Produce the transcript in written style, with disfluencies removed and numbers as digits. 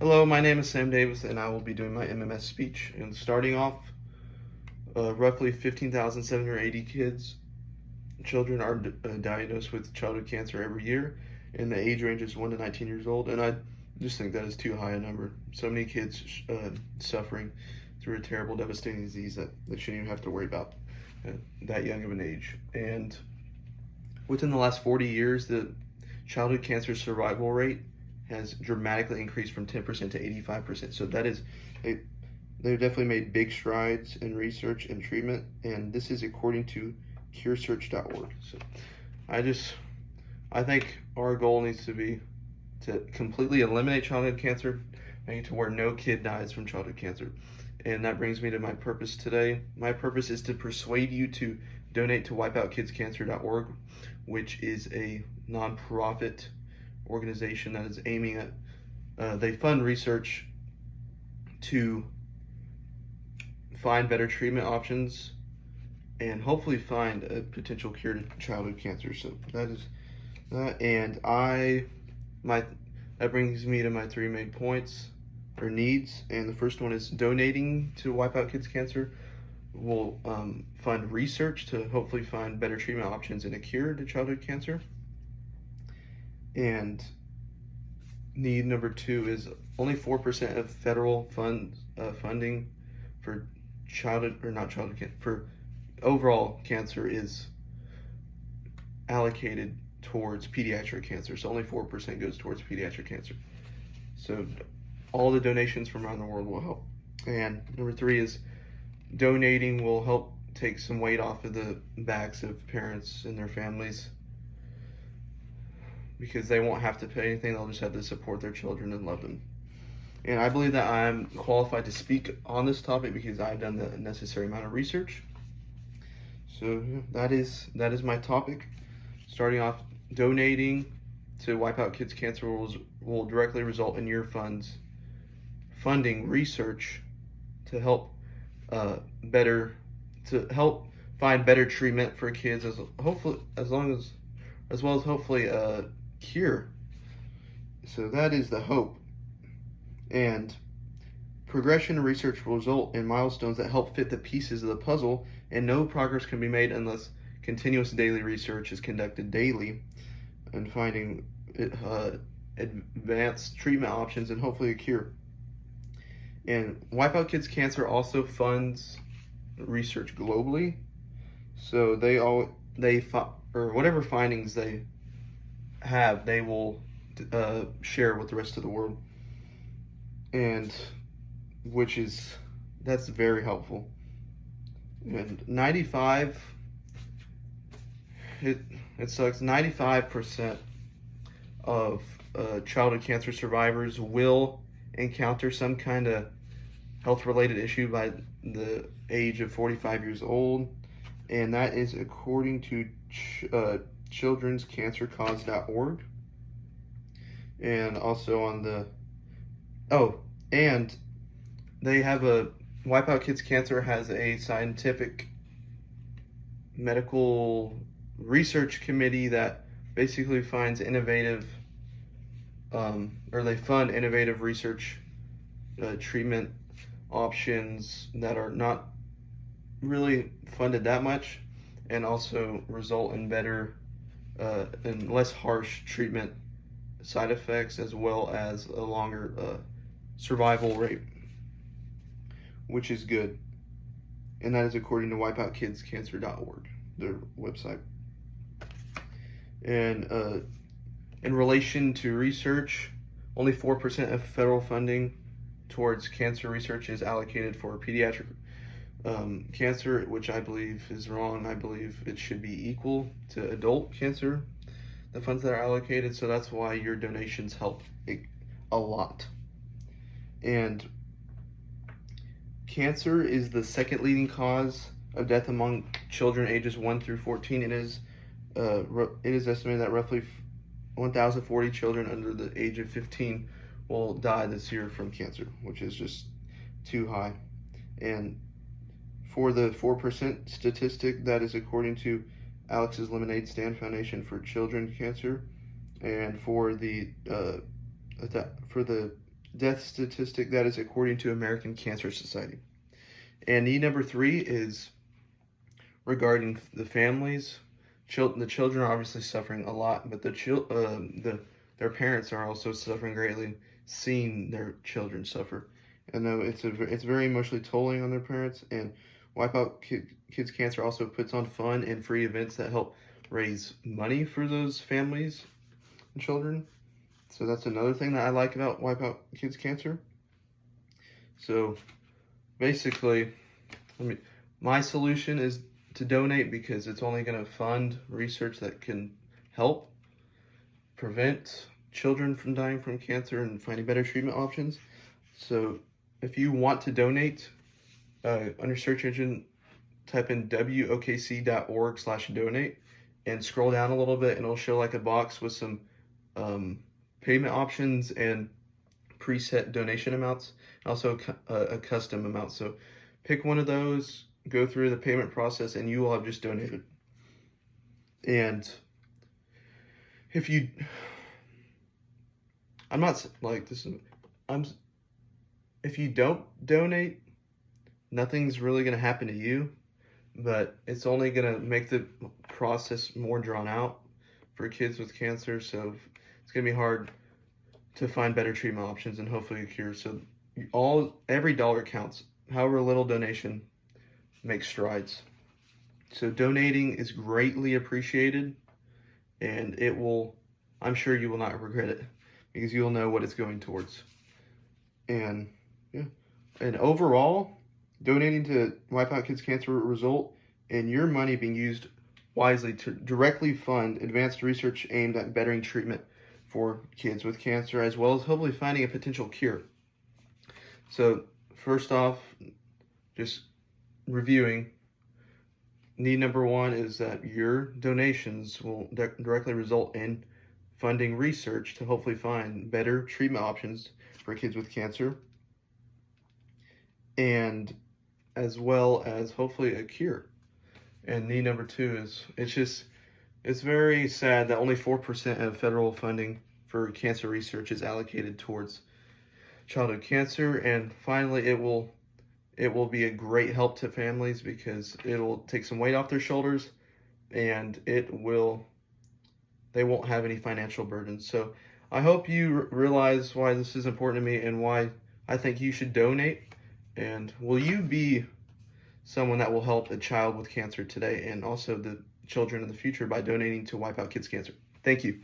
Hello, my name is Sam Davis, and I will be doing my MMS speech. And starting off, roughly 15,780 children are diagnosed with childhood cancer every year, and the age range is 1 to 19 years old. And I just think that is too high a number. So many kids suffering through a terrible, devastating disease that they shouldn't even have to worry about at that young of an age. And within the last 40 years, the childhood cancer survival rate has dramatically increased from 10% to 85%. So that is, they've definitely made big strides in research and treatment, and this is according to curesearch.org. So I think our goal needs to be to completely eliminate childhood cancer, make it to where no kid dies from childhood cancer. And that brings me to my purpose today. My purpose is to persuade you to donate to wipeoutkidscancer.org, which is a nonprofit organization that is aiming at, they fund research to find better treatment options and hopefully find a potential cure to childhood cancer. So that is that, and that brings me to my three main points or needs. And the first one is donating to Wipe Out Kids Cancer will fund research to hopefully find better treatment options and a cure to childhood cancer. And need number two is only 4% of federal funding for for overall cancer is allocated towards pediatric cancer. So only 4% goes towards pediatric cancer. So all the donations from around the world will help. And number three is donating will help take some weight off of the backs of parents and their families, because they won't have to pay anything. They'll just have to support their children and love them. And I believe that I'm qualified to speak on this topic because I've done the necessary amount of research. So that is my topic. Starting off, donating to Wipe Out Kids Cancer will directly result in your funding research to help find better treatment for kids, as well as hopefully a cure. So that is the hope. And progression research will result in milestones that help fit the pieces of the puzzle, and no progress can be made unless continuous daily research is conducted daily and finding advanced treatment options and hopefully a cure. And Wipe Out Kids Cancer also funds research globally, so whatever findings they have, they will share with the rest of the world, and that's very helpful. And it sucks. 95% of childhood cancer survivors will encounter some kind of health-related issue by the age of 45 years old, and that is according to childrenscancercause.org. And also on and they have Wipe Out Kids Cancer has a scientific medical research committee that basically finds innovative, or they fund innovative research treatment options that are not really funded that much, and also result in better and less harsh treatment side effects, as well as a longer survival rate, which is good. And that is according to wipeoutkidscancer.org, their website. And in relation to research, only 4% of federal funding towards cancer research is allocated for pediatric cancer, which I believe is wrong. I believe it should be equal to adult cancer, the funds that are allocated. So that's why your donations help a lot. And cancer is the second leading cause of death among children ages 1 through 14. It is estimated that roughly 1,040 children under the age of 15 will die this year from cancer, which is just too high. And for the 4% statistic, that is according to Alex's Lemonade Stand Foundation for Children Cancer, and for the death statistic that is according to American Cancer Society. And need number 3 is regarding the families. The children are obviously suffering a lot, but their parents are also suffering greatly, seeing their children suffer. I know it's very emotionally tolling on their parents, and Wipeout Kids Cancer also puts on fun and free events that help raise money for those families and children. So that's another thing that I like about Wipeout Kids Cancer. So basically, my solution is to donate, because it's only going to fund research that can help prevent children from dying from cancer and finding better treatment options. So if you want to donate, under search engine, type in WOKC.org/donate and scroll down a little bit, and it'll show like a box with some payment options and preset donation amounts, also a custom amount. So pick one of those, go through the payment process, and you will have just donated. And if you, I'm not like this, if you don't donate, nothing's really going to happen to you, but it's only going to make the process more drawn out for kids with cancer. So it's going to be hard to find better treatment options and hopefully a cure. So every dollar counts. However little donation makes strides. So donating is greatly appreciated, and I'm sure you will not regret it, because you'll know what it's going towards. And yeah, and overall, donating to Wipeout Kids Cancer will result in your money being used wisely to directly fund advanced research aimed at bettering treatment for kids with cancer, as well as hopefully finding a potential cure. So first off, just reviewing, need number 1 is that your donations will directly result in funding research to hopefully find better treatment options for kids with cancer, and as well as hopefully a cure. And need number 2 is, it's very sad that only 4% of federal funding for cancer research is allocated towards childhood cancer. And finally, it will be a great help to families, because it will take some weight off their shoulders, and they won't have any financial burdens. So I hope you realize why this is important to me and why I think you should donate. And will you be someone that will help a child with cancer today, and also the children in the future, by donating to Wipeout Kids Cancer? Thank you.